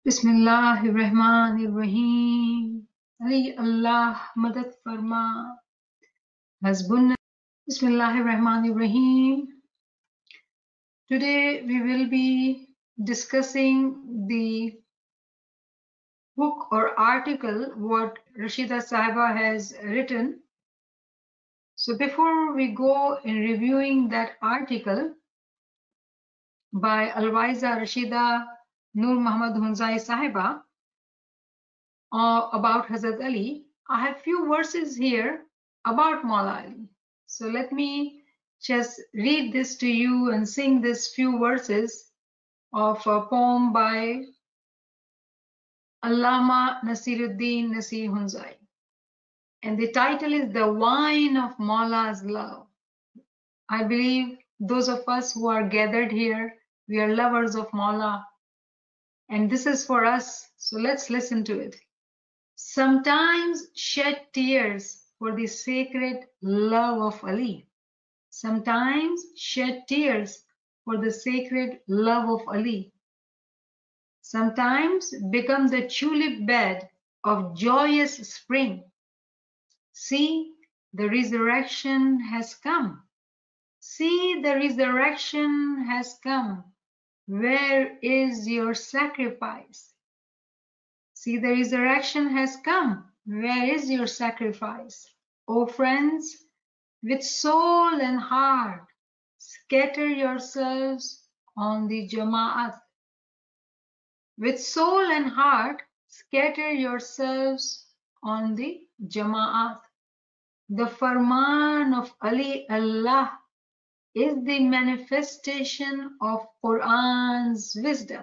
Bismillahirrahmanirrahim. Ali Allah madad farma. Hasbunna. Bismillahirrahmanirrahim. Today we will be discussing the book or article what Rashida Sahiba has written. So before we go in reviewing that article by ALWAEZA Rashida Nur Muhammad Hunzai Sahiba about Hazrat Ali, I have few verses here about Maula Ali. So let me just read this to you and sing this few verses of a poem by Allama Nasiruddin Nasir Hunzai. And the title is The Wine of Maula's Love. I believe those of us who are gathered here, we are lovers of Maula. And this is for us, so let's listen to it. Sometimes shed tears for the sacred love of Ali. Sometimes shed tears for the sacred love of Ali. Sometimes become the tulip bed of joyous spring. See, the resurrection has come. See, the resurrection has come. Where is your sacrifice? See, the resurrection has come. Where is your sacrifice? O friends, with soul and heart, scatter yourselves on the Jama'at. With soul and heart, scatter yourselves on the Jama'at. The Farman of Ali Allah is the manifestation of Quran's wisdom.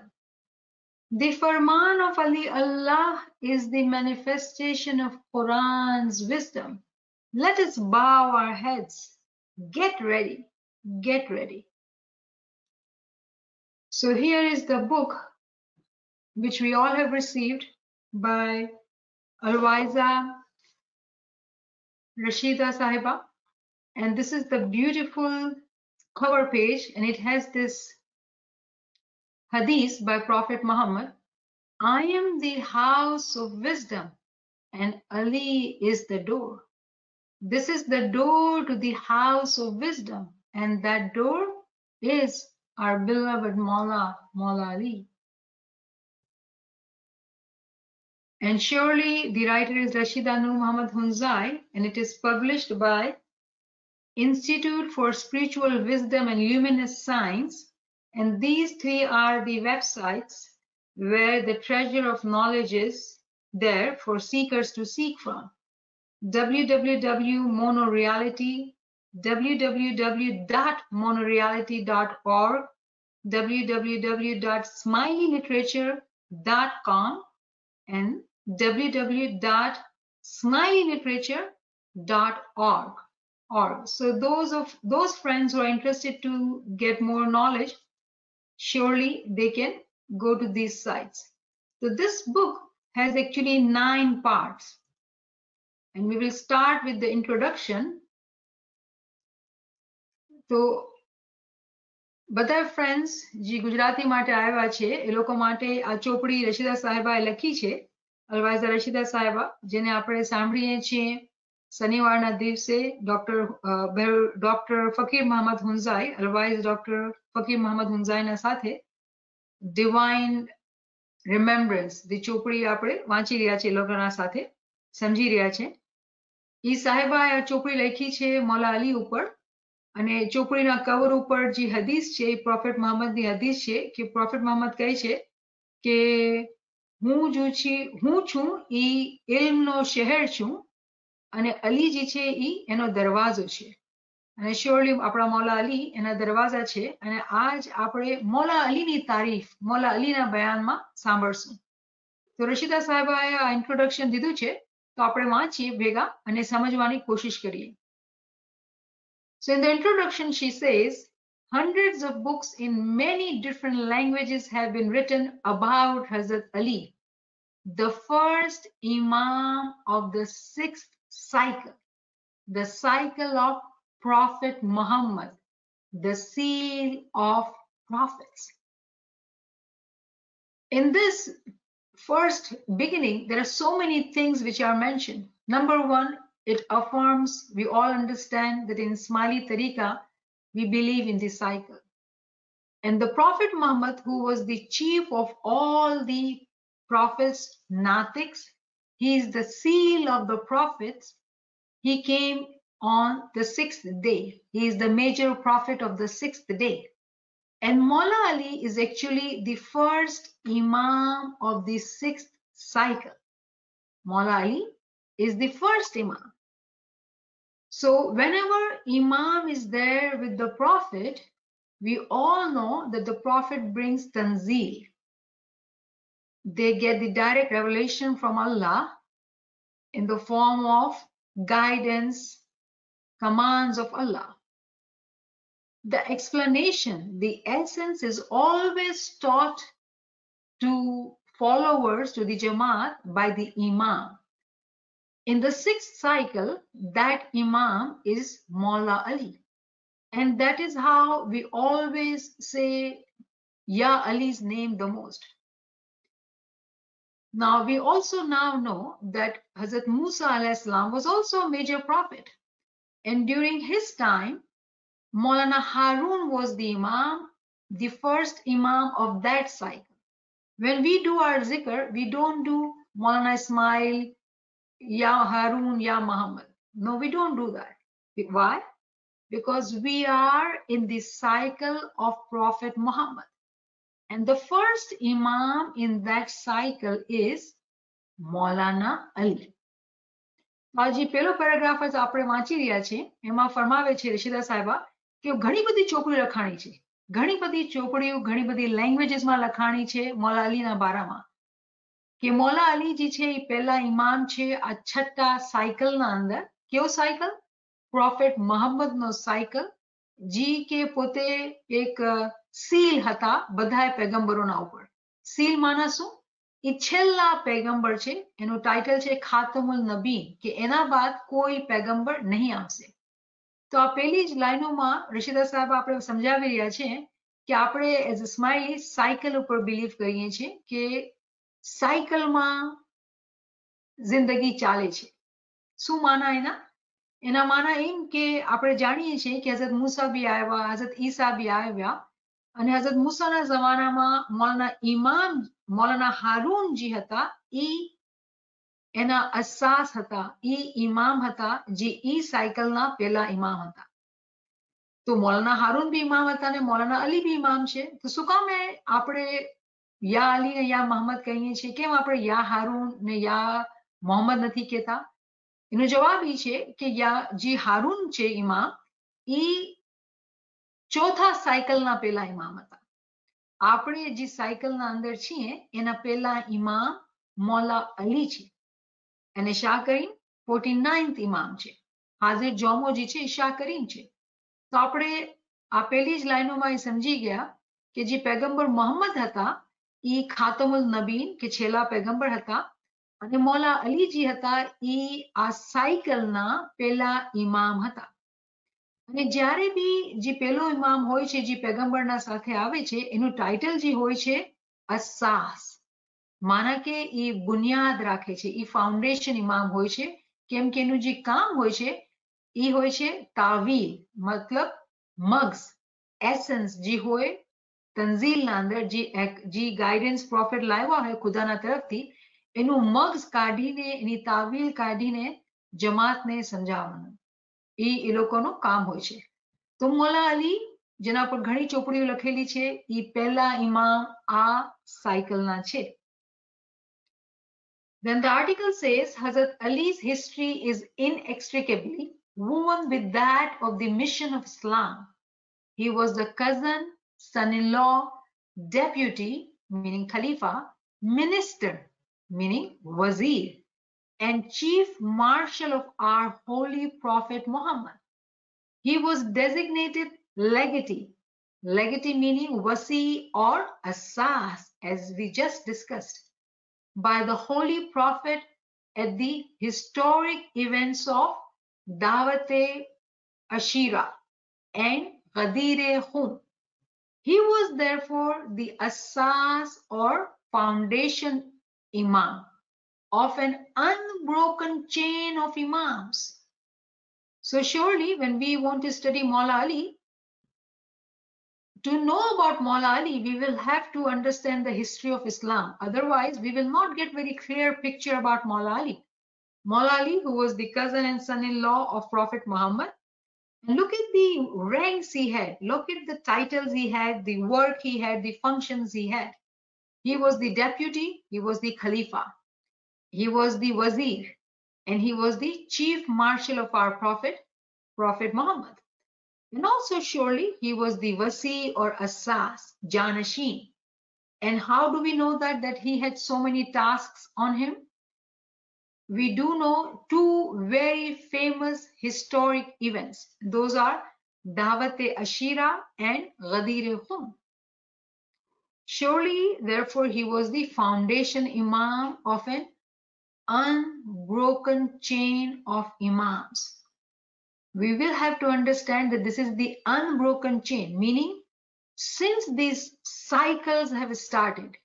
The Farman of Ali Allah is the manifestation of Quran's wisdom. Let us bow our heads. Get ready. Get ready. So here is the book which we all have received by ALWAEZA Rashida Sahiba. And this is the beautiful cover page, and it has this hadith by Prophet Muhammad. I am the house of wisdom, and Ali is the door. This is the door to the house of wisdom, and that door is our beloved Maula Ali. And surely the writer is Rashida Nur Muhammad Hunzai, and it is published by Institute for Spiritual Wisdom and Luminous Science. And these three are the websites where the treasure of knowledge is there for seekers to seek from. www.monoreality, www.monoreality.org, www.smileyliterature.com, and www.smileyliterature.org. So those friends who are interested to get more knowledge, surely they can go to these sites. So this book has actually 9 parts, and we will start with the introduction. So બધા friends જે ગુજરાતી માટે આવ્યા છે એ લોકો માટે આ ચોપડી રશીદા સાહેબાએ લખી છે, અલવાઇઝા રશીદા સાહેબા, જેને આપણે સાંભળીએ છીએ શનિવારના દિવસે ડોક્ટર ફકીર મોહમ્મદ હુંઝાઈ, અલવાઇઝ ડોક્ટર ફકીર મોહમ્મદ હુંઝાઈના સાથે ડિવાઇન રિમેમ્બરન્સ ધી ચોપડી આપણે વાંચી રહ્યા છે, એ લોકોના સાથે સમજી રહ્યા છે. એ સાહેબાએ આ ચોપડી લખી છે મૌલા અલી ઉપર, અને ચોપડીના કવર ઉપર જે હદીસ છે એ પ્રોફેટ મોહમ્મદની હદીસ છે કે પ્રોફેટ મોહમ્મદ કહે છે કે હું છું ઈ ઇલ્મનો શહેર છું અને અલી જે છે ઈ એનો દરવાજો છે. અને શ્યોરલી આપણા મૌલા અલી એના દરવાજા છે, અને આજ આપણે મૌલા અલીની તારીફ મૌલા અલીના બયાનમાં સાંભળશું. તો રશીદા સાહેબાએ આ ઇન્ટ્રોડક્શન દીધું છે, તો આપણે વાંચીએ ભેગા અને સમજવાની કોશિશ કરીએ. So in the introduction, she says, hundreds of books in many different languages have been written about Hazrat Ali, the first Imam of the 6th cycle, the cycle of Prophet Muhammad, the seal of prophets. In this first beginning, there are so many things which are mentioned. Number one, it affirms, we all understand that in Ismaili Tariqa, we believe in the cycle. And the Prophet Muhammad, who was the chief of all the prophets, Natiks, he is the seal of the prophets. He came on the 6th day. He is the major prophet of the 6th day. And Maula Ali is actually the first Imam of the 6th cycle. Maula Ali is the first Imam. So whenever Imam is there with the Prophet, we all know that the Prophet brings Tanzeel. They get the direct revelation from Allah in the form of guidance, commands of Allah. The explanation, the essence is always taught to followers, to the Jamaat, by the Imam. In the 6th cycle, that Imam is Maula Ali. And that is how we always say Ya Ali's name the most. Now, we also now know that Hazrat Musa alayhi salam was also a major prophet. And during his time, Maulana Harun was the Imam, the first Imam of that cycle. When we do our zikr, we don't do Maulana Ismail, Ya Harun, Ya Muhammad. No, we don't do that. Why? Because we are in the cycle of Prophet Muhammad. And the first Imam in that cycle is Maulana Ali. આજે પેલો paragraph જ આપણે વાંચી રહ્યા છે એમાં ફરમાવે છે રશીદા સાહેબા કે ઘણી બધી ચોપડીઓ લખાણી છે, ઘણી બધી ચોપડીઓ ઘણી બધી લેંગ્વેજીસમાં લખાણી છે મૌલા અલીના બારામાં કે મૌલા અલી જે છે એ પહેલા ઇમામ છે આ છઠ્ઠા સાયકલના અંદર. કેવો સાયકલ? પ્રોફેટ મોહમ્મદનો સાયકલ, જી કે પોતે એક સીલ હતા બધાય પેગમ્બરોના ઉપર. સીલ માના શું? એ છેલ્લા પેગમ્બર છે, એનું ટાઇટલ છે ખાતમુલ નબી, કે એના બાદ કોઈ પેગમ્બર નહીં આવશે. તો આ પેલી જ લાઈનોમાં રશીદા સાહેબ આપણે સમજાવી રહ્યા છે કે આપણે એઝ અ સ્માઇલી સાયકલ ઉપર બિલીવ કરીએ છીએ કે સાયકલમાં જિંદગી ચાલે છે. શું માના એના? એના માના એમ કે આપણે જાણીએ છીએ કે હઝરત મૂસા બી આવ્યા, હઝરત ઈસા બી આવ્યા, અને હઝરત મૂસાના જમાનામાં મૌલાના ઇમામ મૌલાના હારૂન જી હતા, ઈ એના અસાસ હતા, ઈ ઇમામ હતા જે ઈ સાયકલના પહેલા ઇમામ હતા. તો મૌલાના હારૂન બી ઇમામ હતા અને મૌલાના અલી બી ઇમામ છે. તો શું કામ આપણે યા અલી ને યા મોહમ્મદ કહીએ છીએ? કેમ આપણે યા હારૂન ને યા મોહમ્મદ નથી કહેતા? એનો જવાબ એ છે કે યા જે હારૂન છે ઇમામ, ઈ ચોથા સાયકલના પહેલા ઇમામ હતા. આપણે જે સાયકલના અંદર છીએ એના પહેલા ઇમામ મૌલા અલી છે અને શાહ કરીમ 49th ઇમામ છે. હાજર જોમો જે છે એ શાહ કરીમ છે. તો આપણે આ પહેલી જ લાઈનોમાં એ સમજી ગયા કે જે પેગમ્બર મોહમ્મદ હતા એ ખાતમુલ નબીન કે છેલ્લા પેગમ્બર હતા, અને મૌલા અલીજી હતા એ આ સાયકલના પહેલા ઇમામ હતા. અને જ્યારે બી જે પહેલો ઇમામ હોય છે જે પેગમ્બરના સાથે આવે છે એનું ટાઇટલ જે હોય છે અસાસ, માના કે એ બુનિયાદ રાખે છે, એ ફાઉન્ડેશન ઇમામ હોય છે. કેમ કે એનું જે કામ હોય છે એ હોય છે તાવીલ, મતલબ મગ્સ, એસન્સ જે હોય તંઝીલના અંદર જે ગાઈડન્સ પ્રોફેટ લાવ્યા હોય ખુદાના તરફથી, એનું મગ્સ કાઢીને એની તાવીલ કાઢીને જમાતને સમજાવવાનું એ લોકોનું કામ હોય છે. તો મૌલા અલી જેના પર ઘણી ચોપડીઓ લખેલી છે એ પહેલા ઇમામ આ સાયકલના છે. Then the article says Hazrat Ali's history is inextricably woven with that of the mission of Islam. He was the cousin, son-in-law, deputy, meaning Khalifa, minister, meaning wazir, and chief marshal of our holy Prophet Muhammad. He was designated legatee, legatee meaning wasi or asas, as we just discussed, by the holy Prophet at the historic events of Dawat-e Ashira and Ghadir-e-Khum. He was therefore the asas or foundation imam, of an unbroken chain of imams. So surely when we want to study Maula Ali, to know about Maula Ali, we will have to understand the history of Islam. Otherwise, we will not get very clear picture about Maula Ali. Maula Ali, who was the cousin and son-in-law of Prophet Muhammad. And look at the ranks he had. Look at the titles he had, the work he had, the functions he had. He was the deputy, he was the Khalifa, he was the Wazir, and he was the chief marshal of our Prophet Muhammad. And also surely he was the Wasi or Assas, Janashin. And how do we know that he had so many tasks on him? We do know two very famous historic events. Those are Dawat-e-Ashira and Ghadir-e-Khum. Surely, therefore, he was the foundation imam of an unbroken chain of imams. We will have to understand that this is the unbroken chain, meaning since these cycles have started,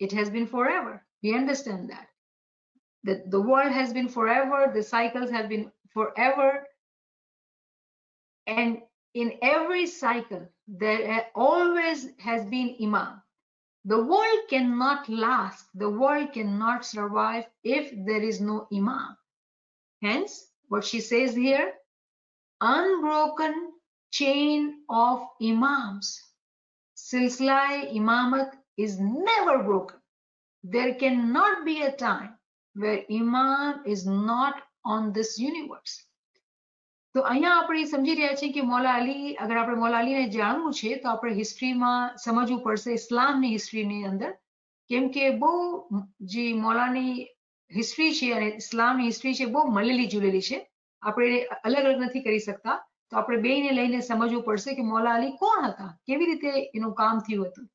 it has been forever. We understand that the world has been forever, the cycles have been forever, and in every cycle there always has been imam. The world cannot last, the world cannot survive if there is no imam. Hence, what she says here, unbroken chain of imams. Silsila imamat is never broken. There cannot be a time where imam is not on this universe. તો અહીંયા આપણે સમજી રહ્યા છીએ કે મૌલા અલી, અગર આપણે મૌલા અલીને જાણવું છે તો આપણે હિસ્ટ્રીમાં સમજવું પડશે, ઇસ્લામની હિસ્ટ્રીની અંદર, કેમ કે બહુ જે મૌલાની હિસ્ટ્રી છે અને ઇસ્લામની હિસ્ટ્રી છે બહુ મળેલી જુલેલી છે. આપણે અલગ અલગ નથી કરી શકતા. તો આપણે બેયને લઈને સમજવું પડશે કે મૌલા અલી કોણ હતા, કેવી રીતે એનું કામ થયું હતું,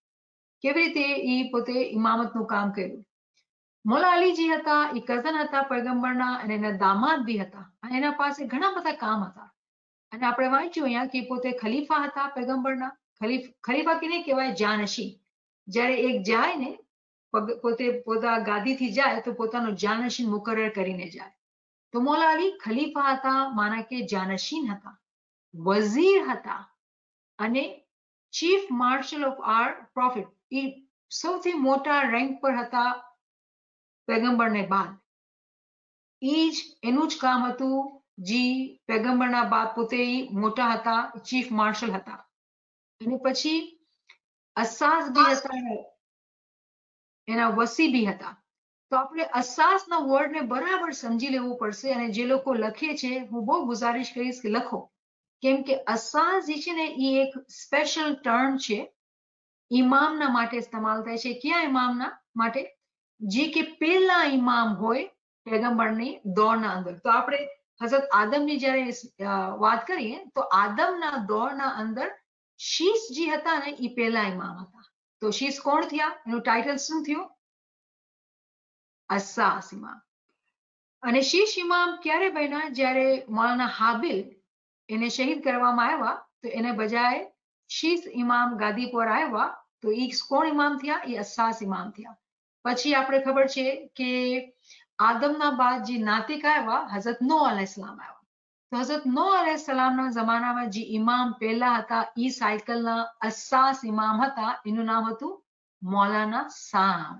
કેવી રીતે એ પોતે ઇમામતનું કામ કર્યું. મૌલા અલીજી હતા એ કઝન હતા પૈગંબરના અને એના દામાદ બી હતા અને એના પાસે ઘણા બધા કામ હતા. અને આપણે વાંચ્યું અહીંયા કે પોતે ખલીફા હતા પૈગંબરના. ખલીફા કેને કહેવાય? જાનશી. જ્યારે એક જાય ને પોતે પોતા ગાદીથી જાય તો પોતાનો જાનશીન મુકરર કરીને જાય. તો મૌલા અલી ખલીફા હતા, માના કે જાનશીન હતા, વઝીર હતા અને ચીફ માર્શલ ઓફ આર પ્રોફિટ, એ સૌથી મોટા રેન્ક પર હતા पैगंबरने बाद. ईज एनु ज काम हतुं जी पैगंबरना बाद पोते मोटा हता, चीफ मार्शल हता. અને પછી અસાસ બી હતા, એના વસી બી હતા. તો આપણે અસાસના વર્ડને બરાબર સમજી લેવું પડશે અને જે લોકો લખે છે હું બહુ ગુજારિશ કરીશ કે લખો, કેમ કે અસાસ જે છે ને એ એક સ્પેશિયલ ટર્મ છે, ઇમામના માટે ઇસ્તેમાલ થાય છે. ક્યાં ઇમામના માટે? જે કે પહેલા ઇમામ હોય પેગંબરની દોરના અંદર. તો આપણે હઝરત આદમની જ્યારે વાત કરીએ તો આદમના દોરના અંદર શીશજી હતા ને એ પહેલા ઇમામ હતા. તો શીશ કોણ થયા? એનું ટાઇટલ શું થયું? અસ્સાસ ઇમામ. અને શીશ ઇમામ ક્યારે બન્યા? જ્યારે મૌલાના હાબિલ એને શહીદ કરવામાં આવ્યા તો એને બજાય શીશ ઇમામ ગાદી પર આવ્યા તો એ કોણ ઇમામ થયા? એ અસ્સાસ ઇમામ થયા. પછી આપણે ખબર છે કે આદમના બાદ જે નાતિક આવ્યા હઝરત નો અલૈહિસ્સલામ આવ્યા. તો હઝરત નો અલૈહિસ્સલામના જમાનામાં જે ઇમામ પહેલા હતા એ સાયકલના અસ્સાસ ઇમામ હતા, એનું નામ હતું મૌલાના સામ.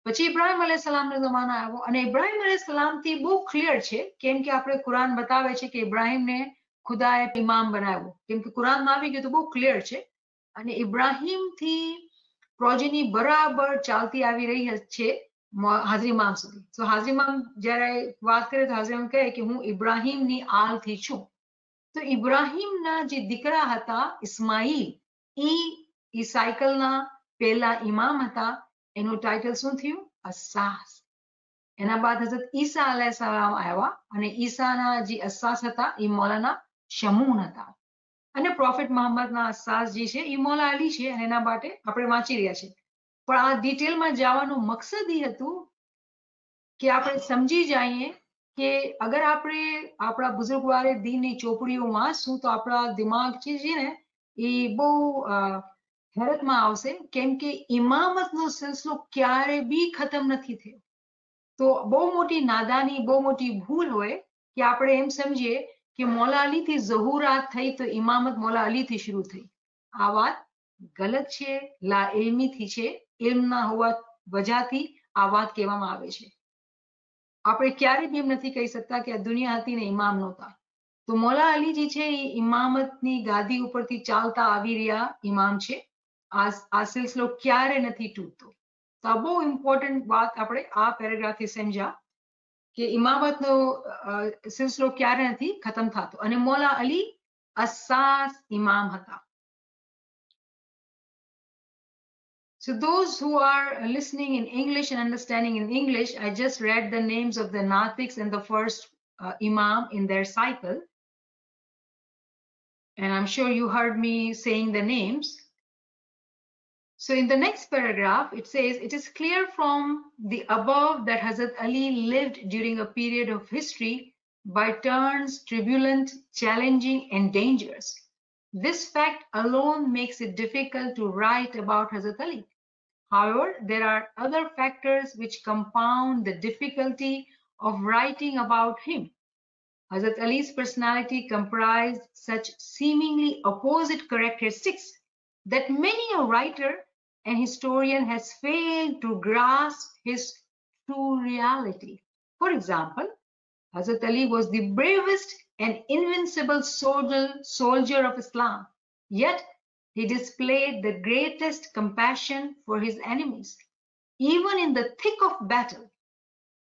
પછી ઇબ્રાહિમ અલૈહિસ્સલામનો જમાનો આવ્યો અને ઇબ્રાહિમ અલૈહિસ્સલામથી બહુ ક્લિયર છે, કેમ કે આપણે કુરાન બતાવે છે કે ઇબ્રાહિમને ખુદાએ ઇમામ બનાવ્યો, કેમ કે કુરાનમાં આવી ગયું તો બહુ ક્લિયર છે. અને ઇબ્રાહિમથી પ્રોજેની બરાબર ચાલતી આવી રહી છે હાજર ઇમામ સુધી. તો હાજર ઇમામ જ્યારે વાત કરે તો હાજર ઇમામ કહે કે હું ઇબ્રાહિમની આલથી છું. તો ઇબ્રાહિમના જે દીકરા હતા ઇસ્માઈલ, એ સાયકલના પહેલા ઇમામ હતા. એનું ટાઇટલ શું થયું? અસ્સાસ. એના બાદ હઝરત ઈસા અલૈહિસ્સલામ આવ્યા અને ઈસાના જે અસ્સાસ હતા એ મૌલાના શમૂન હતા. અને પ્રોફેટ મોહમ્મદના અસ્સાસ જે છે એ મૌલા અલી છે અને એના માટે આપણે વાંચી રહ્યા છીએ. પણ આ ડિટેલમાં જવાનું મકસદ એ હતું કે આપણે સમજી જઈએ કે અગર આપણે આપણા બુઝુર્ગવારે દીનની ચોપડીઓ વાંચશું તો આપણા દિમાગ જે છે ને એ બહુ હેરતમાં આવશે કેમ કે ઇમામતનો સિલસિલો ક્યારે બી ખતમ નથી થયો. તો બહુ મોટી નાદાની, બહુ મોટી ભૂલ હોય કે આપણે એમ સમજીએ કે મૌલા અલીથી ઝહુરાત થઈ તો ઇમામત મૌલા અલીથી શરૂ થઈ. આ વાત ગલત છે, લા ઇલ્મીથી છે. ઇલ્મ ના હોવા વજહથી આ વાત કહેવામાં આવે છે. આપણે ક્યારે બી એમ નથી કહી શકતા કે આ દુનિયા હતી ને ઇમામ નહોતા. તો મૌલા અલી જે છે એ ઇમામતની ગાદી ઉપરથી ચાલતા આવી રહ્યા ઇમામ છે. આ સિલસિલો ક્યારે નથી તૂટતો. તો આ બહુ ઇમ્પોર્ટન્ટ વાત આપણે આ પેરેગ્રાફથી સમજ્યા કે ઇમામતનો સિલસિલો ક્યારે નથી ખતમ થતો. અને મૌલા અલી અસાસ ઇમામ હતા. So those who are listening in English and understanding in English, I just read the names of the Natiks and the first Imam in their cycle. And I'm sure you heard me saying the names. So in the next paragraph, it says, it is clear from the above that Hazrat Ali lived during a period of history by turns turbulent, challenging, and dangerous. This fact alone makes it difficult to write about Hazrat Ali. However, there are other factors which compound the difficulty of writing about him. Hazrat Ali's personality comprised such seemingly opposite characteristics that many a writer and historian has failed to grasp his true reality. For example, Hazrat Ali was the bravest and invincible soldier of Islam, yet he displayed the greatest compassion for his enemies. Even in the thick of battle,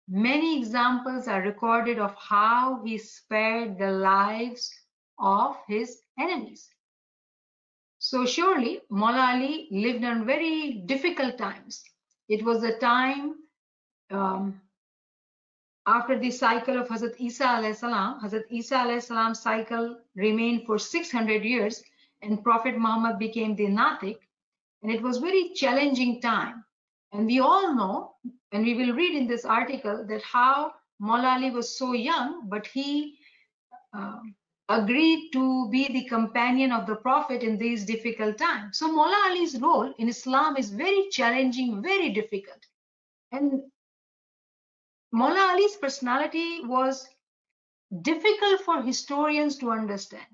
many examples are recorded of how he spared the lives of his enemies. So surely Maula Ali lived in very difficult times. It was a time after the cycle of Hazrat Isa alayhi salam. Hazrat Isa alayhi salam's cycle remained for 600 years and Prophet Muhammad became the Natik. And it was very challenging time. And we all know, and we will read in this article, that how Maula Ali was so young, but he agreed to be the companion of the Prophet in these difficult times. So Maula Ali's role in Islam is very challenging, very difficult. And Maula Ali's personality was difficult for historians to understand.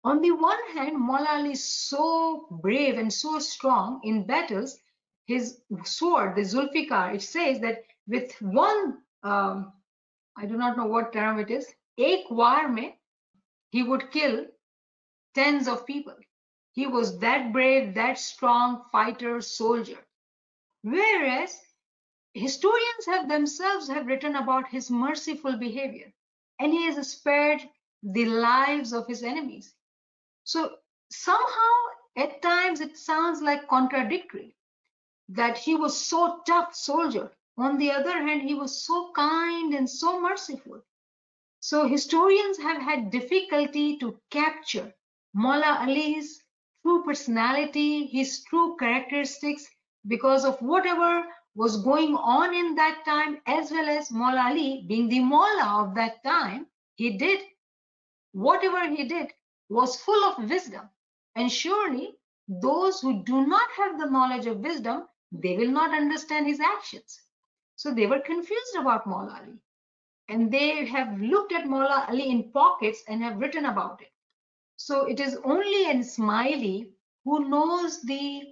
On the one hand, Maula Ali is so brave and so strong in battles. His sword, the Zulfikar, it says that with one, I do not know what term it is, ek war mein, he would kill tens of people. He was that brave, that strong fighter, soldier. Whereas historians have themselves have written about his merciful behavior, and he has spared the lives of his enemies. So somehow at times it sounds like contradictory that he was so tough soldier. On the other hand, he was so kind and so merciful. So historians have had difficulty to capture Maula Ali's true personality, his true characteristics, because of whatever was going on in that time, as well as Maula Ali being the Maula of that time. He did whatever he did was full of wisdom, and surely those who do not have the knowledge of wisdom, they will not understand his actions. So they were confused about Maula Ali, and they have looked at Maula Ali in pockets and have written about it. So it is only an Ismaili who knows the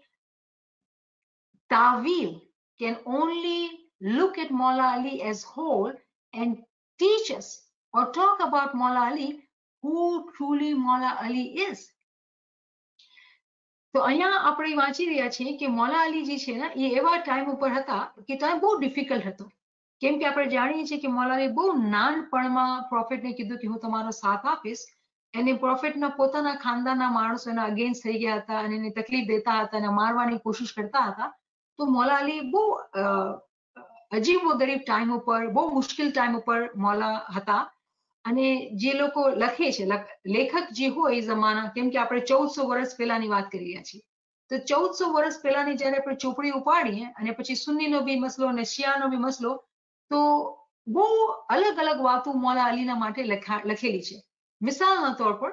Tawil can only look at Maula Ali as whole and teach us or talk about Maula Ali, who truly Maula Ali is. તો અહીંયા આપણે વાંચી રહ્યા છીએ કે મૌલા અલી જે છે ને એ એવા ટાઈમ ઉપર હતા કે ટાઈમ બહુ ડિફિકલ્ટ હતો. કેમ કે આપણે જાણીએ છીએ કે મૌલા અલી બહુ નાનપણમાં પ્રોફેટને કીધું કે હું તમારો સાથ આપીશ. એને પ્રોફેટના પોતાના ખાનદાનના માણસો એના અગેન્સ્ટ થઈ ગયા હતા અને એને તકલીફ દેતા હતા અને મારવાની કોશિશ કરતા હતા. તો મૌલા અલી બહુ અજીબો ગરીબ ટાઈમ ઉપર, બહુ મુશ્કેલ ટાઈમ ઉપર મૌલા હતા. અને જે લોકો લખે છે, લેખક જે હોય એ જમાના, કેમ કે આપણે 1400 વર્ષ પહેલાની વાત કરી રહ્યા છીએ, તો 1400 વર્ષ પહેલાની જયારે આપણે ચોપડી ઉપાડીએ અને પછી સુન્નીનો બી મસલો અને શિયાનો બી મસલો, તો બહુ અલગ અલગ વાતો મૌલા અલીના માટે લખેલી છે. મિસાલના તौर પર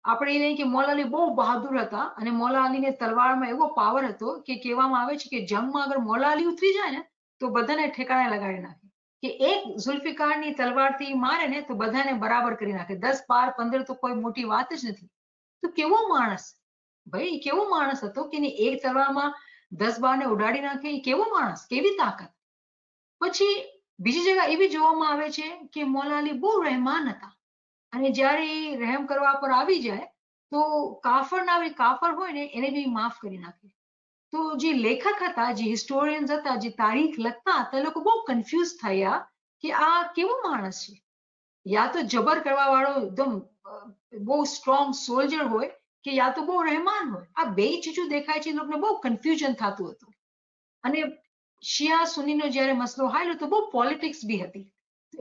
આપણે એ લઈએ કે મૌલા અલી બહુ બહાદુર હતા અને મૌલા અલીને તલવારમાં એવો પાવર હતો કે કહેવામાં આવે છે કે જંગમાં અગર મૌલા અલી ઉતરી જાય ને તો બધાને ઠેકાણે લગાડી નાખે, કે એક ઝુલ્ફિકારની તલવારથી મારે ને તો બધાને બરાબર કરી નાખે, 10, 12, 15 તો કોઈ મોટી વાત જ નથી. તો કેવો માણસ, ભાઈ કેવો માણસ હતો કે એક તલવારમાં 10, 12 ને ઉડાડી નાખે, એ કેવો માણસ, કેવી તાકાત. પછી બીજી જગ્યા એવી જોવામાં આવે છે કે મૌલા અલી બહુ રહેમાન હતા અને જ્યારે એ રહેમ કરવા પર આવી જાય તો કાફર હોય ને એને બી માફ કરી નાખે. તો જે લેખક હતા, જે હિસ્ટોરિયન્સ હતા, જે તારીખ લખતા હતા, એ લોકો બહુ કન્ફ્યુઝ થયા કે આ કેવો માણસ છે. યા તો જબર કરવા વાળો એકદમ બહુ સ્ટ્રોંગ સોલ્જર હોય કે યા તો બહુ રહેમાન હોય. આ બે ચીજો દેખાય છે, એ લોકોને બહુ કન્ફ્યુઝન થતું હતું. અને શિયા સુનીનો જ્યારે મસલો હાલ્યો તો બહુ પોલિટિક્સ બી હતી.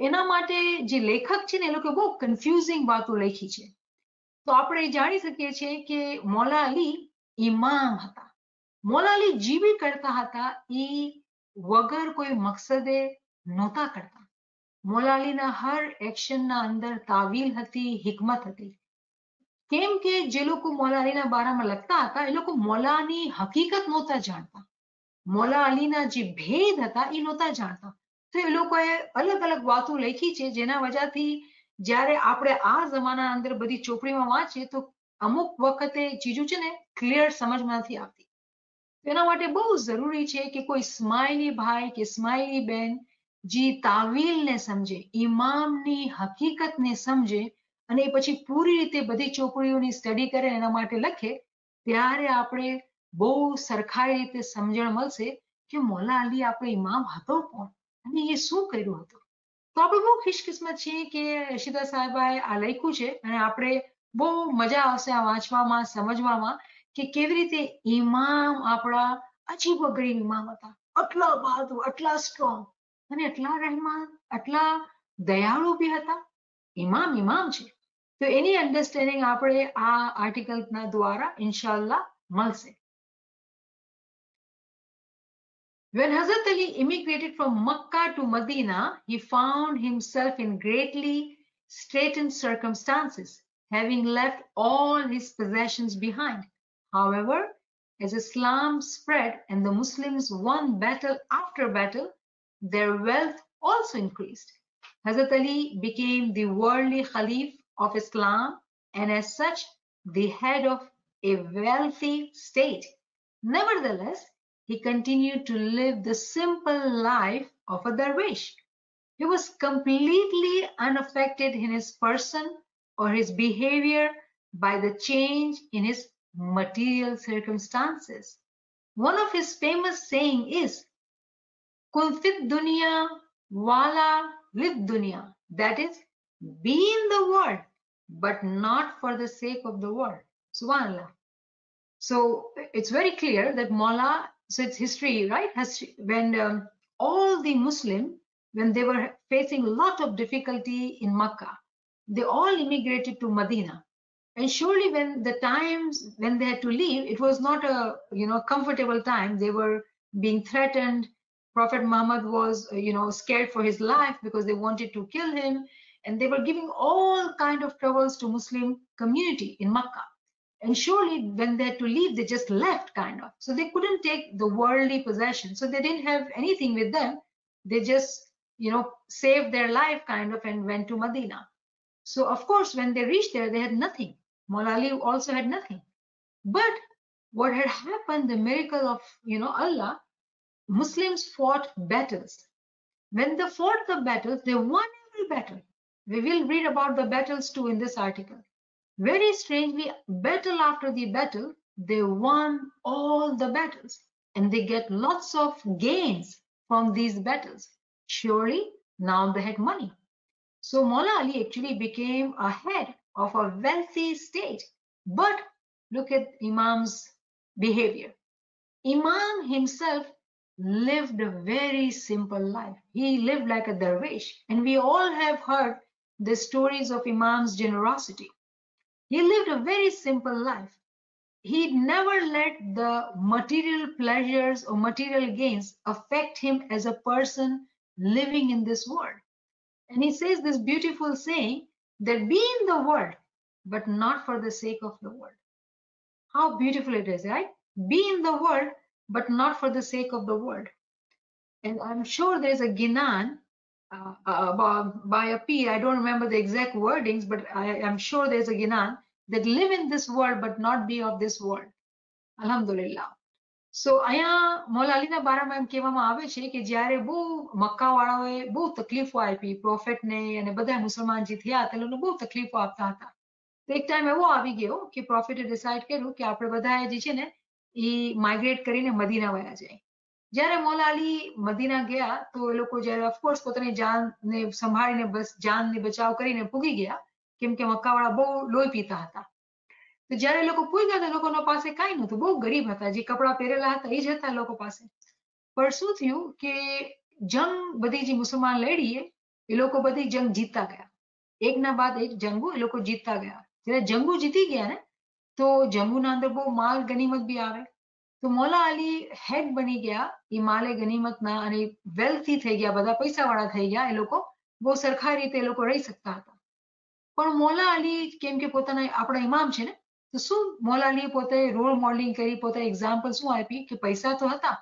એના માટે જે લેખક છે ને એ લોકો બહુ કન્ફ્યુઝિંગ વાતો લખી છે. તો આપણે જાણી શકીએ છીએ કે મૌલા અલી ઇમામ હતા. મૌલા અલી જે બી કરતા હતા એ વગર કોઈ મકસદે નહોતા કરતા. મૌલા અલીના હર એક્શનના અંદર તાવીલ હતી, હિકમત હતી. કેમ કે જે લોકો મૌલા અલીના બારામાં લખતા હતા એ લોકો મૌલાની હકીકત નહોતા જાણતા. મૌલા અલીના જે ભેદ હતા એ નહોતા જાણતા. તો એ લોકોએ અલગ અલગ વાતો લખી છે જેના વજહથી જ્યારે આપણે આ જમાના અંદર બધી ચોપડીમાં વાંચીએ તો અમુક વખતે ચીજો છે ને ક્લિયર સમજમાં નથી આવતી. તેના માટે બહુ જરૂરી છે કે કોઈ સ્માઇલી ભાઈ કે સ્માઇલી બેન જે તાવીલને સમજે, ઇમામની હકીકતને સમજે અને પછી પૂરી રીતે બધી ચોપડીઓની સ્ટડી કરે, એના માટે લખે, ત્યારે આપણે બહુ સરખાઈ રીતે સમજણ મળશે કે મૌલા અલી આપણો ઇમામ હતો કોણ અને એ શું કર્યું હતું. તો આપણે બહુ ખુશકિસ્મત છીએ કે રશીદા સાહેબાએ આ લખ્યું છે અને આપણે બહુ મજા આવશે આ વાંચવામાં, સમજવામાં કે કેવી રીતે ઇમામ આપણા અજીબો ગરીબ ઇમામ હતા. આટલા બહાદુર, આટલા સ્ટ્રોંગ અને આટલા રહેમાન, આટલા દયાળુ બી હતા. ઇમામ છે. તો એની અન્ડરસ્ટેન્ડિંગ આપણે આ આર્ટિકલના દ્વારા ઇન્શાલ્લાહ મળશે. When Hazrat Ali immigrated from Makkah to Medina, he found himself in greatly straitened circumstances, having left all his possessions behind. However, as Islam spread and the Muslims won battle after battle, their wealth also increased. Hazrat Ali became the worldly Khalif of Islam and as such the head of a wealthy state. Nevertheless, he continued to live the simple life of a dervish. He was completely unaffected in his person or his behavior by the change in his material circumstances. One of his famous saying is, "Kun fit dunya wala live dunya." That is, be in the world, but not for the sake of the world. Subhanallah. So it's very clear that Mawla, so it's history, right? When all the Muslim, when they were facing a lot of difficulty in Makkah, they all immigrated to Medina. And surely when the times when they had to leave, it was not a comfortable time. They were being threatened. Prophet Muhammad was scared for his life because they wanted to kill him, and they were giving all kind of troubles to Muslim community in Makkah. And surely when they had to leave, they just left kind of. So they couldn't take the worldly possession. So they didn't have anything with them. They just, saved their life kind of and went to Medina. So of course, when they reached there, they had nothing. Maula Ali also had nothing. But what had happened, the miracle of, Allah, Muslims fought battles. When they fought the battles, they won every battle. We will read about the battles too in this article. Very strangely, battle after the battle, they won all the battles and they get lots of gains from these battles. Surely, now they had money. So Maula Ali actually became a head of a wealthy state. But look at Imam's behavior. Imam himself lived a very simple life. He lived like a dervish. And we all have heard the stories of Imam's generosity. He lived a very simple life. He never let the material pleasures or material gains affect him as a person living in this world. And he says this beautiful saying that be in the world, but not for the sake of the world. How beautiful it is, right? Be in the world, but not for the sake of the world. And I'm sure there's a Ginan by a peer. I don't remember the exact wordings, but I am sure there's a Ginan that live in this world but not be of this world. Alhamdulillah. સો અહીંયા મૌલા અલીના બારામાં એમ કહેવામાં આવે છે કે જ્યારે બહુ મક્કાવાળાઓએ બહુ તકલીફો આપી પ્રોફેટને અને બધા મુસલમાન જે થયા તે લોકોને બહુ તકલીફો આપતા હતા. તો એક ટાઈમ એવો આવી ગયો કે પ્રોફેટે ડિસાઇડ કર્યું કે આપણે બધાએ જે છે ને એ માઇગ્રેટ કરીને મદીના વયા જાય. જ્યારે મૌલા અલી મદીના ગયા તો એ લોકો જ્યારે ઓફકોર્સ પોતાની જાનને સંભાળીને બસ જાનને બચાવ કરીને પૂગી ગયા કેમ કે મક્કાવાળા બહુ લોહી પીતા હતા. તો જ્યારે એ લોકો પૂગ્યા તો લોકોના પાસે કાંઈ નહોતું, બહુ ગરીબ હતા, જે કપડા પહેરેલા હતા એ જ હતા લોકો પાસે. પણ શું થયું કે જંગ બધી જે મુસલમાન લડીએ એ લોકો બધી જંગ જીતતા ગયા, એકના બાદ એક જંગો એ લોકો જીતતા ગયા. જ્યારે જંગો જીતી ગયા ને તો જંગોના અંદર બહુ માલ ગનીમત બી આવે. તો મૌલા અલી હેડ બની ગયા એ માલે ગનીમતના અને વેલ્થી થઈ ગયા, બધા પૈસાવાળા થઈ ગયા. એ લોકો બહુ સરખા રીતે એ લોકો રહી શકતા હતા. પણ મૌલા અલી કેમ કે પોતાના આપણા ઇમામ છે ને, તો શું મૌલા અલીએ પોતે રોલ મોડલિંગ કરી, પોતે એક્ઝામ્પલ શું આપી કે પૈસા તો હતા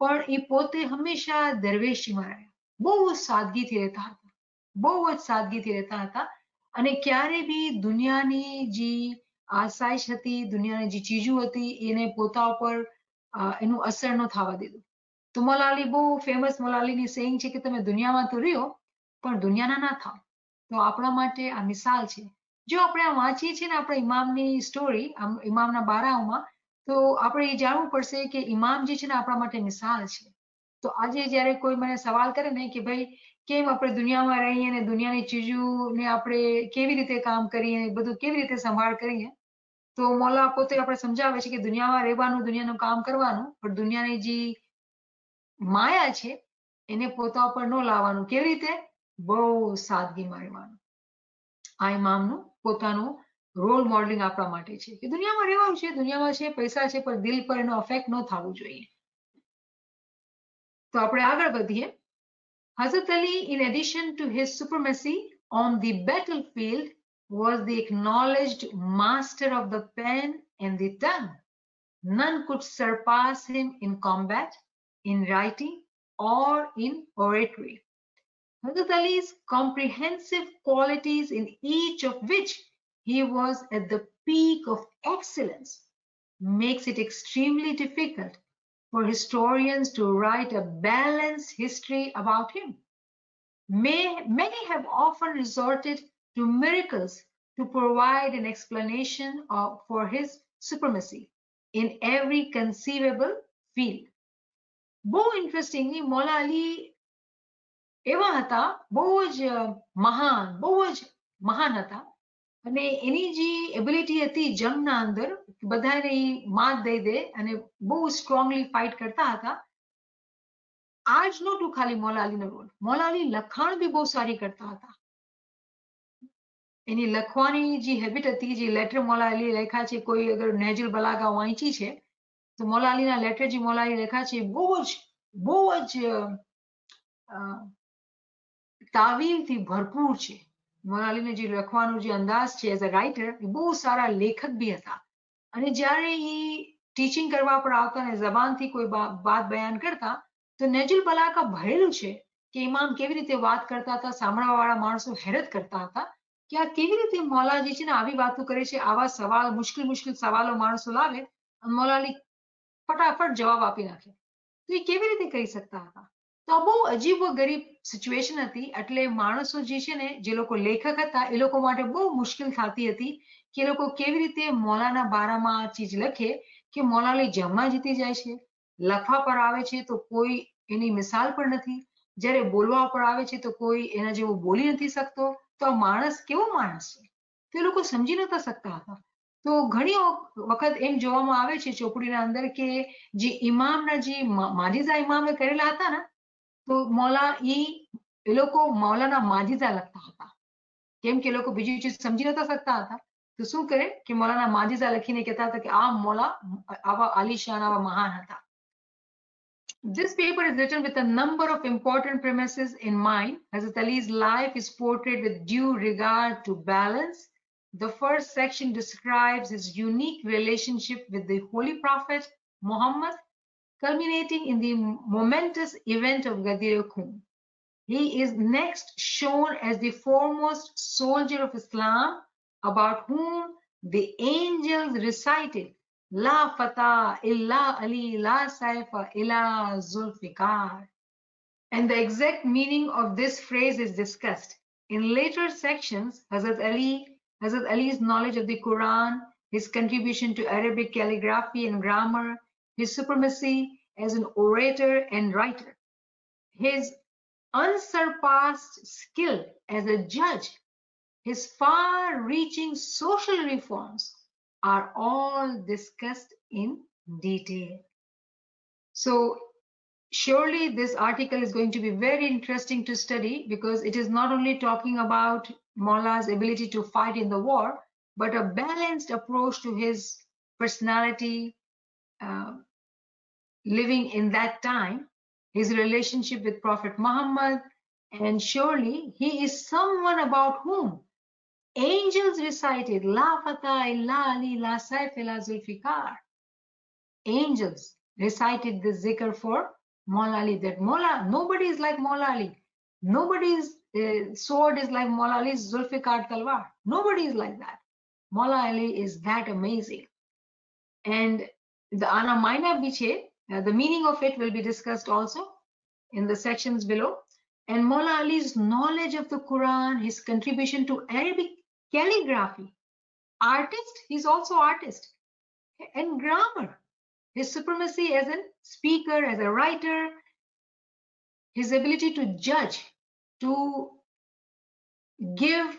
પણ એ પોતે હંમેશા દરવેશીમાં રહ્યા, બહુ જ સાદગીથી રહેતા હતા, બહુ જ સાદગીથી રહેતા હતા. અને ક્યારે બી દુનિયાની જે આસાઈશ હતી, દુનિયાની જે ચીજો હતી એને પોતા ઉપર એનું અસર ન થવા દીધું. તો મૌલા અલી બહુ ફેમસ મૌલા અલીની સેઇંગ છે કે તમે દુનિયામાં તો રહ્યો પણ દુનિયાના ના થાવ. તો આપણા માટે આ મિસાલ છે. જો આપણે આ વાંચીએ છીએ ને આપણા ઇમામની સ્ટોરી, ઇમામના બારાઓમાં, તો આપણે એ જાણવું પડશે કે ઇમામ જે છે ને આપણા માટે મિસાલ છે. તો આજે જ્યારે કોઈ મને સવાલ કરે ને કે ભાઈ કેમ આપણે દુનિયામાં રહીએ ને દુનિયાની ચીજોને આપણે કેવી રીતે કામ કરીએ, બધું કેવી રીતે સંભાળ કરીએ, તો મૌલા પોતે આપણે સમજાવે છે કે દુનિયામાં રહેવાનું, દુનિયાનું કામ કરવાનું, પણ દુનિયાની જે માયા છે એને પોતા ઉપર ન લાવવાનું. કેવી રીતે? બહુ સાદગીમાં રહેવાનું. આ ઇમામનું પોતાનું રોલ મોડલિંગ આપવા માટે છે કે દુનિયામાં રહેવાનું છે, દુનિયામાં છે, પૈસા છે, પણ દિલ પર એનો અફેક્ટ ન થવું જોઈએ. તો આપણે આગળ વધીએ. Hazrat Ali, in addition to his supremacy on the battlefield, was the acknowledged master of the pen and the tongue. None could surpass him in combat, in writing, or in oratory. Hazrat Ali's comprehensive qualities, in each of which he was at the peak of excellence, makes it extremely difficult for historians to write a balanced history about him. Many have often resorted to miracles to provide an explanation for his supremacy in every conceivable field. બહુ interestingly મૌલા Ali એવા હતા, બહુ જ મહાન હતા. અને એની જે ability હતી જંગના અંદર બધાને એ માત દઈ દે અને બહુ સ્ટ્રોંગલી ફાઇટ કરતા હતા. આ જ નહોતું ખાલી મૌલા અલીનો રોલ, મૌલા અલી લખાણ બી બહુ સારી કરતા હતા. એની લખવાની જે હેબિટ હતી, જે લેટર મૌલા અલી લખ્યા છે, કોઈ અગર નહેજુલ બલાગા વાંચી છે તો મૌલા અલીના લેટર જે મૌલા અલી લખ્યા છે બહુ જ તાવીલથી ભરપૂર છે. મૌલા અલીને જે લખવાનો જે અંદાજ છે એઝ અ રાઇટર, એ બહુ સારા લેખક બી હતા. અને જ્યારે એ ટીચિંગ કરવા પર આવતા અને જબાનથી કોઈ વાત બયાન કરતા તો નહેજુલ બલાગા ભરેલું છે કે ઇમામ કેવી રીતે વાત કરતા હતા. સાંભળવાવાળા માણસો હેરત કરતા હતા કે આ કેવી રીતે મૌલાજી છે ને આવી વાતો કરે છે, આવા સવાલ મુશ્કેલ સવાલો માણસો લાવે અને મૌલા અલી ફટાફટ જવાબ આપી નાખે. તો એ કેવી રીતે કરી શકતા હતા? તો આ બહુ અજીબો ગરીબ સિચ્યુએશન હતી. એટલે માણસો જે છે ને, જે લોકો લેખક હતા એ લોકો માટે બહુ મુશ્કેલ થતી હતી કે એ લોકો કેવી રીતે મૌલાના બારામાં આ ચીજ લખે કે મૌલા અલી જંગમાં જીતી જાય છે, લખવા પર આવે છે તો કોઈ એની મિસાલ પણ નથી, જ્યારે બોલવા પર આવે છે તો કોઈ એના જેવું બોલી નથી શકતો. તો આ માણસ કેવો માણસ છે તે લોકો સમજી નતા શકતા હતા. તો ઘણી વખત એમ જોવામાં આવે છે ચોપડીના અંદર કે જે ઇમામના જે માજીઝા ઇમામે કરેલા હતા ને, તો મૌલા એ લોકો મૌલાના માજીઝા લખતા હતા. કેમ કે લોકો બીજી ચીજ સમજી નતા શકતા હતા. તો શું કરે કે મૌલાના માજીઝા લખીને કહેતા હતા કે આ મૌલા આવા આલિશાન, આવા મહાન હતા. This paper is written with a number of important premises in mind. Hazrat Ali's life is portrayed with due regard to balance, The first section describes his unique relationship with the Holy Prophet Muhammad, culminating in the momentous event of Ghadir Khum. He is next shown as the foremost soldier of Islam, about whom the angels recited, La Fatah illa Ali, La Saifa illa Zulfikar. And the exact meaning of this phrase is discussed. In later sections, Hazrat Ali's knowledge of the Quran, his contribution to Arabic calligraphy and grammar, his supremacy as an orator and writer, his unsurpassed skill as a judge, his far-reaching social reforms are all discussed in detail. So surely this article is going to be very interesting to study, because it is not only talking about Maula's ability to fight in the war, but a balanced approach to his personality, living in that time, his relationship with Prophet Muhammad, and surely he is someone about whom angels recited La Fatah illa Ali La Saif illa Zulfikar. Angels recited the zikr for Maula Ali, that Maula, nobody is like Maula Ali. Nobody's sword is like Maula Ali's Zulfikar Talwar. Nobody is like that. Maula Ali is that amazing. And the Ana Maina Biche, the meaning of it will be discussed also in the sections below. And Maula Ali's knowledge of the Quran, his contribution to Arabic calligraphy, artist, he's also artist, and grammar, his supremacy as a speaker, as a writer, his ability to judge, to give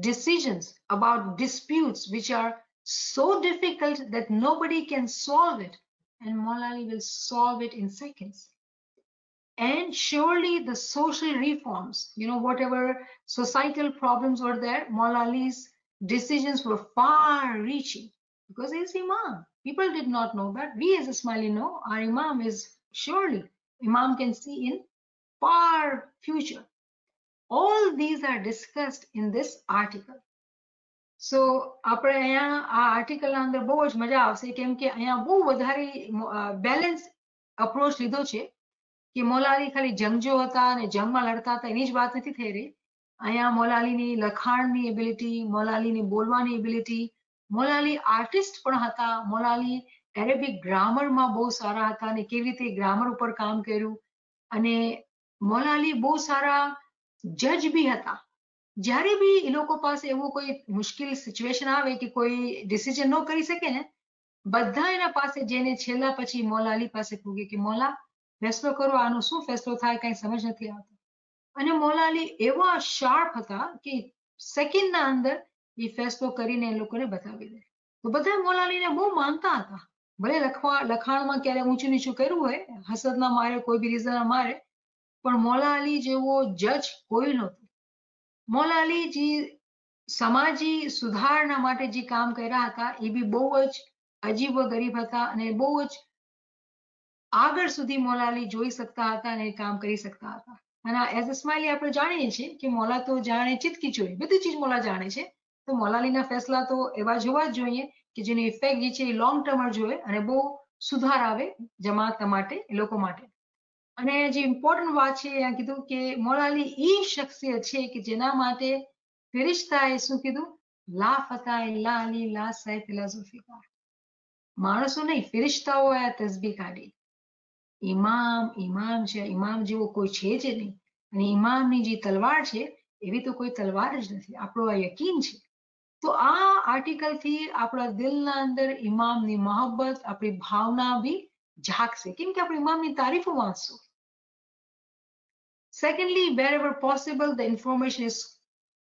decisions about disputes which are so difficult that nobody can solve it, and Maula Ali will solve it in seconds. And surely the social reforms, whatever societal problems were there, Maula Ali's decisions were far-reaching, because he's Imam. People did not know that. We as Ismaili know our Imam is surely, Imam can see in far future. All these are discussed in this article. So આપણે અહીંયા આ આર્ટિકલના અંદર બહુ જ મજા આવશે, કેમ કે અહીંયા બહુ વધારે બેલેન્સ અપ્રોચ લીધો છે, કે મૌલા અલી ખાલી જંગજો હતા અને જંગમાં લડતા હતા એની જ વાત નથી થઈ રહી. અહીંયા મૌલા અલીની લખાણની એબિલિટી, મૌલા અલીની બોલવાની એબિલિટી, મૌલા અલી આર્ટિસ્ટ પણ હતા, મૌલા અલી એરેબિક ગ્રામરમાં બહુ સારા હતા અને કેવી રીતે ગ્રામર ઉપર કામ કર્યું, અને મૌલા અલી બહુ સારા જજ બી હતા. જ્યારે બી એ લોકો પાસે એવું કોઈ મુશ્કેલ સિચ્યુએશન આવે કે કોઈ ડિસિઝન ન કરી શકે ને, બધા એના પાસે જઈને છેલ્લા પછી મૌલા અલી પાસે પૂગે કે મૌલા ફેસલો કરો, આનો શું ફેસલો થાય, કઈ સમજ નથી આવતો. અને મૌલા અલી એવા શાર્પ હતા કે સેકન્ડના અંદર એ ફેસલો કરીને એ લોકોને બતાવી દે. તો બધા મૌલા અલીને બહુ માનતા હતા. ભલે લખાણમાં ક્યારે ઊંચું નીચું કર્યું હોય, હસદના મારે, કોઈ બી રીઝનના મારે, પણ મૌલા અલી જેવો જજ કોઈ નહોતું. મૌલા અલી જે સમાજી સુધારણા માટે જે કામ કર્યા હતા એ બી બહુ જ અજીબો ગરીબ હતા, અને બહુ જ આગળ સુધી મૌલા અલી જોઈ શકતા હતા અને કામ કરી શકતા હતા. અને એઝ અ સ્માઇલી આપણે જાણીએ છીએ કે મૌલા તો જાણે ચિતકી ચોરી, બધી ચીજ મૌલા જાણે છે. તો મૌલા અલીના ફેસલા તો એવા જોવા જ જોઈએ કે જેની ઇફેક્ટ જે છે એ લોંગ ટર્મ જોઈએ અને બહુ સુધાર આવે જમાત માટે, એ લોકો માટે. અને જે ઇમ્પોર્ટન્ટ વાત છે અહીંયા કીધું કે મૌલા અલી એ શખ્સિયત છે કે જેના માટે ફેરિશ્તાએ શું કીધું, લા ફતા ઇલ્લા અલી લા સૈફ ઇલ્લા ઝુલ્ફિકાર. માણસો નહીં, ફેરિશ્તાઓ આ તસ્બીહ કાઢી. ઇમામ છે, ઇમામ જેવો કોઈ છે જ નહીં, અને ઇમામની જે તલવાર છે એવી તો કોઈ તલવાર જ નથી. આપણો આ યકીન છે. તો આ આર્ટિકલથી આપણા દિલના અંદર ઇમામની મોહબ્બત, આપણી ભાવના બી ઝાકશે, કેમ કે આપણે ઇમામની તારીફો વાંચશું. Secondly, wherever possible, the information is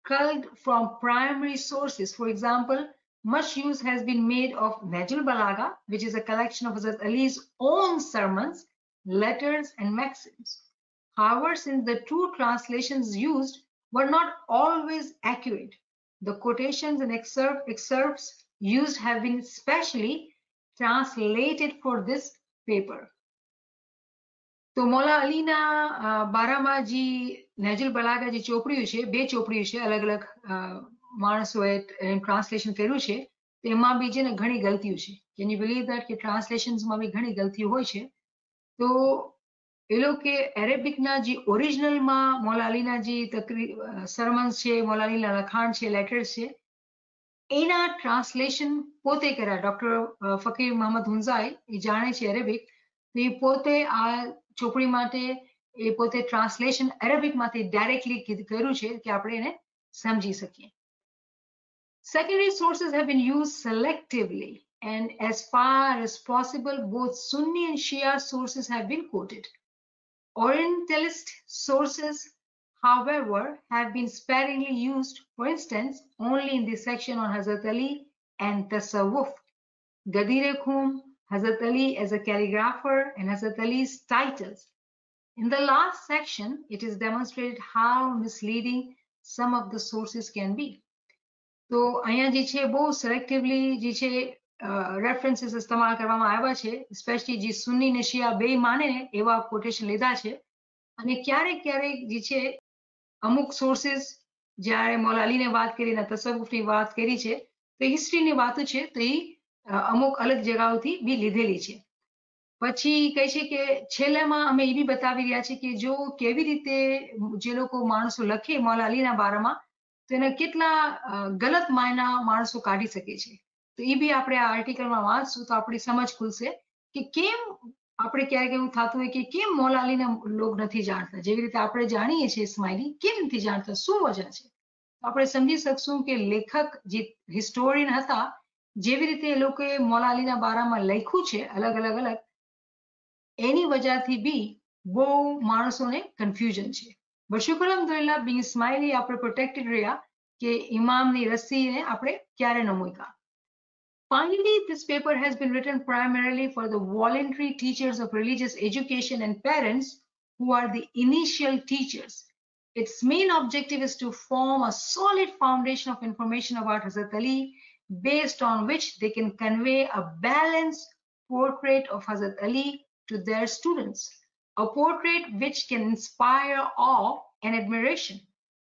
culled from primary sources. For example, much use has been made of Najul Balaga, which is a collection of Hazrat Ali's own sermons, letters, and maxims. However, since the two translations used were not always accurate, the quotations and excerpts used have been specially translated for this paper. તો મૌલા અલીના બારામાં જે નેજુલ બલાગા જે ચોપડીઓ છે, બે ચોપડીઓ છે અલગ અલગ માણસોએ ટ્રાન્સલેશન કર્યું છે તેમાં બી છે ને ઘણી ગલતીઓ છે. કેન યુ બિલીવ ધેટ કે ટ્રાન્સલેશન્સમાં બી ઘણી ગલતીઓ હોય છે. તો એ લોકો એરેબિકના જે ઓરિજિનલમાં મૌલા અલીના જે સરમન્સ છે, મૌલા અલીના લખાણ છે, લેટર્સ છે, એના ટ્રાન્સલેશન પોતે કર્યા. ડોક્ટર ફકીર મોહમ્મદ હુંઝાઈ એ જાણે છે એરેબિક, તો એ પોતે આ ચોપડી માટે એ પોતે ટ્રાન્સલેશન એરેબિકમાંથી ડાયરેક્ટલી કર્યું છે કે આપણે એને સમજી શકીએ. Secondary sources have been used selectively, and as far as possible, both Sunni and Shia sources have been quoted. Orientalist sources, however, have been sparingly used, for instance, only in the section on Hazrat Ali and Tasawwuf, Gadir Khum, Hazrat Ali as a calligrapher, and Hazrat Ali's titles. In the last section, it is demonstrated how misleading some of the sources can be. તો અહીંયા જે છે બહુ સિલેક્ટિવલી જે છે references ઇસ્તેમાલ કરવામાં આવ્યા છે, સ્પેશિયલી જે સુન્ની ને શિયા બે માને ને એવા કોટેશન લીધા છે. અને ક્યારેક ક્યારેક જે છે અમુક સોર્સિસ જ્યારે મૌલા અલીને વાત કરી ને તસવ્વુફની વાત કરી છે તો હિસ્ટ્રીની વાતો છે તો એ અમુક અલગ જગાઓથી બી લીધેલી છે. પછી કહે છે કે છેલ્લામાં અમે એ બી બતાવી રહ્યા છે કે જો કેવી રીતે જે લોકો માણસો લખે મૌલા અલીના બારામાં તેના કેટલા ગલત માયના માણસો કાઢી શકે છે. તો એ બી આપણે આ આર્ટિકલમાં વાંચશું તો આપણી સમજ ખુલશે કે કેમ આપણે ક્યારેક એવું થતું હોય કે કેમ મૌલા અલીને લોક નથી જાણતા, જેવી રીતે આપણે જાણીએ છીએ સ્માઇલી કેમ નથી જાણતા, શું વજહ છે. આપણે સમજી શકશું કે લેખક જે હિસ્ટોરિયન હતા જેવી રીતે એ લોકોએ મૌલા અલીના બારામાં લખ્યું છે અલગ અલગ અલગ, એની વજહથી બી બહુ માણસોને કન્ફ્યુઝન છે. બટ શુક્ર અલ્હમ્દુલિલ્લાહ બીંગ સ્માઇલી આપણે પ્રોટેક્ટેડ રહ્યા કે ઇમામની રસ્સીને આપણે ક્યારે ન મૂક્યા. Finally, this paper has been written primarily for the voluntary teachers of religious education and parents who are the initial teachers. Its main objective is to form a solid foundation of information about Hazrat Ali, based on which they can convey a balanced portrait of Hazrat Ali to their students, a portrait which can inspire awe and admiration,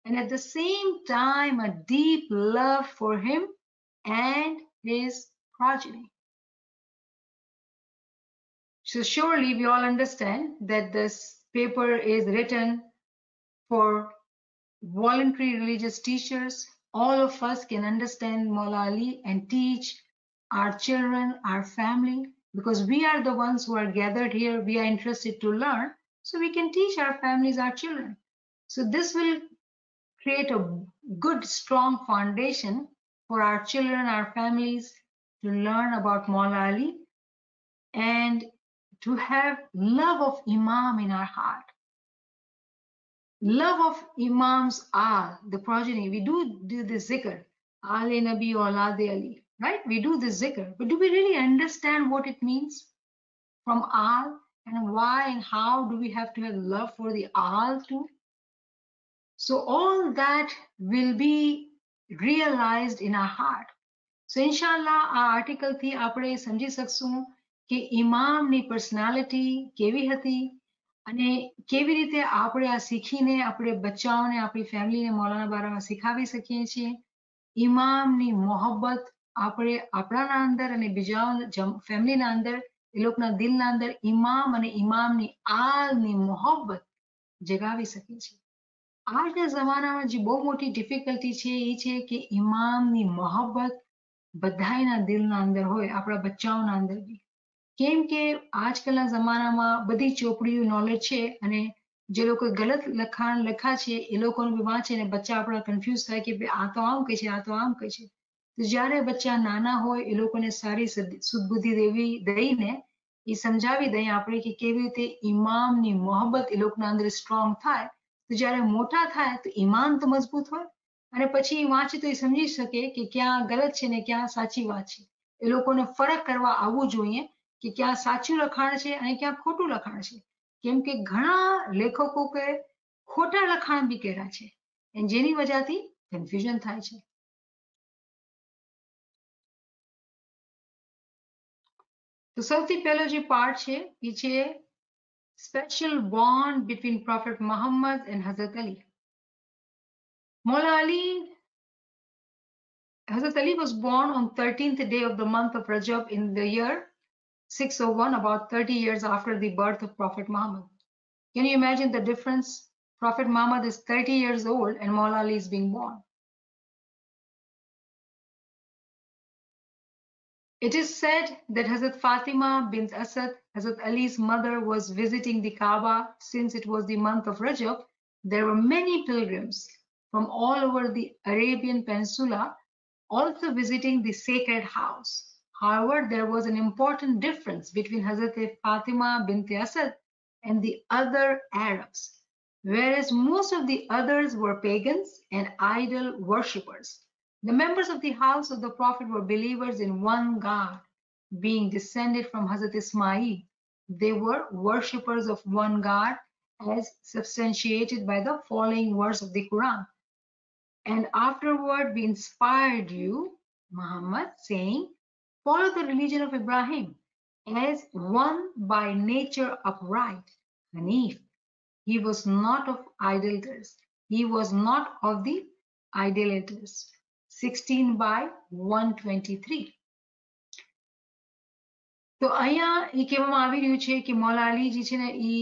and at the same time a deep love for him and his progeny. So surely we all understand that this paper is written for voluntary religious teachers. All of us can understand Maula Ali and teach our children, our family, because we are the ones who are gathered here. We are interested to learn, so we can teach our families, our children. So this will create a good, strong foundation for our children, our families to learn about Maula Ali and to have love of Imam in our heart. Love of Imams are the progeny. We do the zikr, Ali Nabi Aulad Ali, right? We do the zikr, but do we really understand what it means from Al, and why and how do we have to have love for the Al too? So all that will be realized in our heart. So inshallah આ આર્ટિકલથી આપણે સમજી શકશું કે ઇમામની personality કેવી હતી અને કેવી રીતે આપણે આ શીખીને આપણે બચ્ચાઓને આપણી ફેમિલીને મૌલાના બારામાં શીખાવી શકીએ છીએ. ઇમામની મોહબ્બત આપણે આપણાના અંદર અને બીજા ફેમિલીના અંદર એ લોકોના દિલના અંદર ઇમામ અને ઇમામની આલની મોહબ્બત જગાવી શકીએ છીએ. આજના જમાનામાં જે બહુ મોટી ડિફિકલ્ટી છે એ છે કે ઇમામની મોહબ્બત બધાયના દિલના અંદર હોય, આપણા બચ્ચાઓના અંદર બી. કેમ કે આજકાલના જમાનામાં બધી ચોપડીઓ નોલેજ છે અને જે લોકો ગલત લખાણ લખા છે એ લોકોને બી વાંચે ને બચ્ચા આપણા કન્ફ્યુઝ થાય કે આ તો આમ કહે છે, આ તો આમ કહે છે. તો જ્યારે બચ્ચા નાના હોય એ લોકોને સારી સુદબુદ્ધિ દઈને એ સમજાવી દઈએ આપણે કે કેવી રીતે ઇમામની મોહબ્બત એ લોકોના અંદર સ્ટ્રોંગ થાય. તો જ્યારે મોટા થાય તો ઈમાન તો મજબૂત હોય અને પછી વાંચે તો એ સમજી શકે કે ક્યાં ગલત છે ને ક્યાં સાચી વાત છે. એ લોકોને ફરક કરવા આવવું જોઈએ કે ક્યાં સાચું લખાણ છે અને ક્યાં ખોટું લખાણ છે. કેમ કે ઘણા લેખકો કે ખોટા લખાણ બી કર્યા છે અને જેની વજહથી કન્ફ્યુઝન થાય છે. તો સૌથી પહેલો જે પાર્ટ છે એ છે special bond between Prophet Muhammad and Hazrat Ali. Maula Ali Hazrat Ali was born on 13th day of the month of Rajab in the year 601, about 30 years after the birth of Prophet Muhammad. Can you imagine the difference? Prophet Muhammad is 30 years old and Maula Ali is being born. It is said that Hazrat Fatima bint Asad, Hazrat Ali's mother, was visiting the Kaaba. Since it was the month of Rajab, there were many pilgrims from all over the Arabian Peninsula also visiting the sacred house. However, there was an important difference between Hazrat Fatima bint Asad and the other Arabs. Whereas most of the others were pagans and idol worshippers, the members of the house of the Prophet were believers in one God, being descended from Hazrat Ismail. They were worshippers of one God, as substantiated by the following verse of the Quran. And afterward we inspired you, Muhammad, saying, follow the religion of Ibrahim, as one by nature upright, Hanif. He was not of idolaters. He was not of the idolaters. 16 by 123. તો અહીંયા એ કહેવામાં આવી રહ્યું છે કે મૌલા અલી જે છે ને એ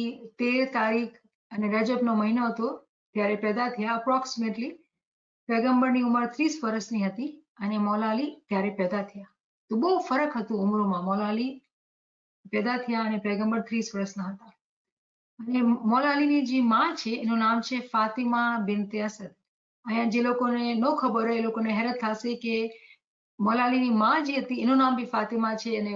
13 તારીખ અને રજબનો મહિનો હતો ત્યારે પેદા થયા. અપ્રોક્સિમેટલી પેગમ્બરની ઉંમર 30 વર્ષની હતી અને મૌલા અલી ત્યારે પેદા થયા. તો બહુ ફરક હતું ઉંમરોમાં. મૌલા અલી પેદા થયા અને પેગમ્બર 30 વર્ષના હતા. અને મૌલા અલીની જે માં છે એનું નામ છે ફાતિમા બિન્તે અસદ. અહીંયા જે લોકોને ન ખબર હોય એ લોકોને હેરત થશે કે મૌલા અલીની માં જે હતી એનું નામ બી ફાતિમા છે અને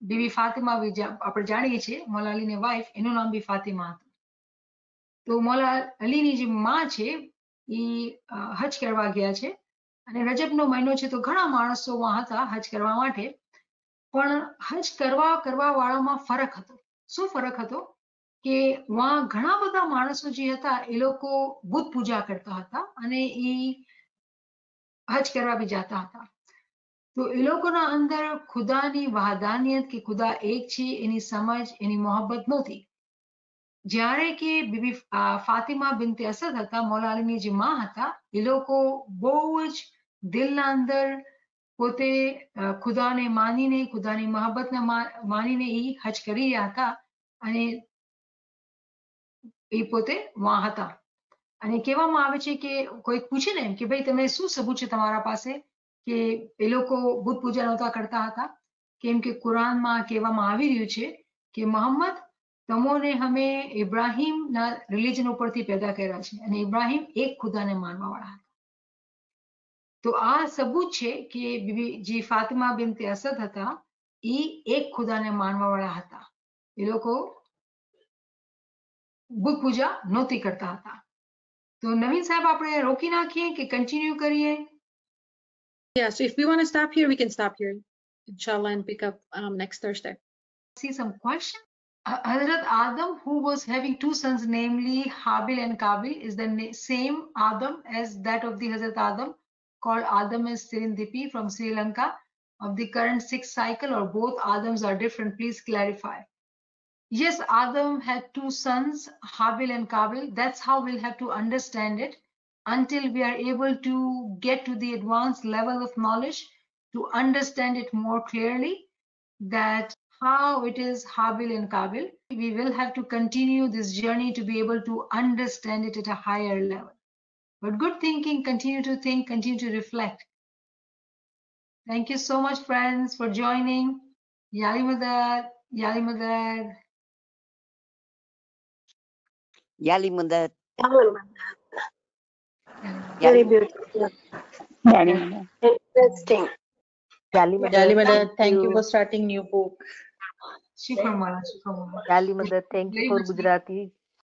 બીબી ફાતિમા બી આપણે જાણીએ છીએ મૌલા અલીની વાઇફ એનું નામ બી ફાતિમા હતું. તો મૌલા અલીની જે માં છે એ હજ કરવા ગયા છે અને રજબનો મહિનો છે તો ઘણા માણસો વહાં હતા હજ કરવા માટે. પણ હજ કરવા વાળામાં ફરક હતો. શું ફરક હતો કે વહાં ઘણા બધા માણસો જે હતા એ લોકો બુદ્ધ પૂજા કરતા હતા અને એ હજ કરવા બી જાતા હતા. તો એ લોકોના અંદર ખુદાની વહાદાનિયત કે ખુદા એક છે એની સમજ એની મોહબ્બત નહોતી. જ્યારે કે બીબી ફાતિમા બિન્તે અસદ હતા, મૌલા અલીની જે માં હતા, એ લોકો બહુ જ દિલના અંદર પોતે ખુદાને માનીને ખુદાની મોહબ્બતને માનીને એ હજ કરી રહ્યા હતા અને એ પોતે વહાં હતા. અને કહેવામાં આવે છે કે કોઈક પૂછે ને કે ભાઈ તમે શું સબૂત છે તમારા પાસે કે એ લોકો બુદ્ધ પૂજા નહોતા કરતા હતા? કેમ કે કુરાનમાં કહેવામાં આવી રહ્યું છે કે મોહમ્મદ તમોને અમે ઇબ્રાહીમના રિલિજન ઉપરથી પેદા કર્યા છે અને ઇબ્રાહીમ એક ખુદાને માનવાવાળા હતા. તો આ સબૂત છે કે બીબી જે ફાતિમા બિન્તે અસદ હતા એ એક ખુદાને માનવાવાળા હતા. એ લોકો બુદ્ધ પૂજા નહોતી કરતા હતા. તો નવીન સાહેબ આપણે રોકી નાખીએ કે કન્ટિન્યુ કરીએ? Yeah, so if we want to stop here, we can stop here, inshallah, and pick up next Thursday. See some questions. Hazrat Adam, who was having two sons, namely Habil and Kabil, is the same Adam as that of the Hazrat Adam, called Adam as Sirindipi from Sri Lanka, of the current 6th cycle, or both Adams are different? Please clarify. Yes, Adam had two sons, Habil and Kabil. That's how we'll have to understand it until we are able to get to the advanced level of knowledge to understand it more clearly, that how it is Habil and Kabil. We will have to continue this journey to be able to understand it at a higher level. But good thinking, continue to think, continue to reflect. Thank you so much, friends, for joining. Yali Madad, Yali Madad. Yali Madad. Very beautiful. Interesting. Yali Madad, thank you for starting new book. Shukran Mala, Shukran Mala. Yali Madad, thank you for Gujarati.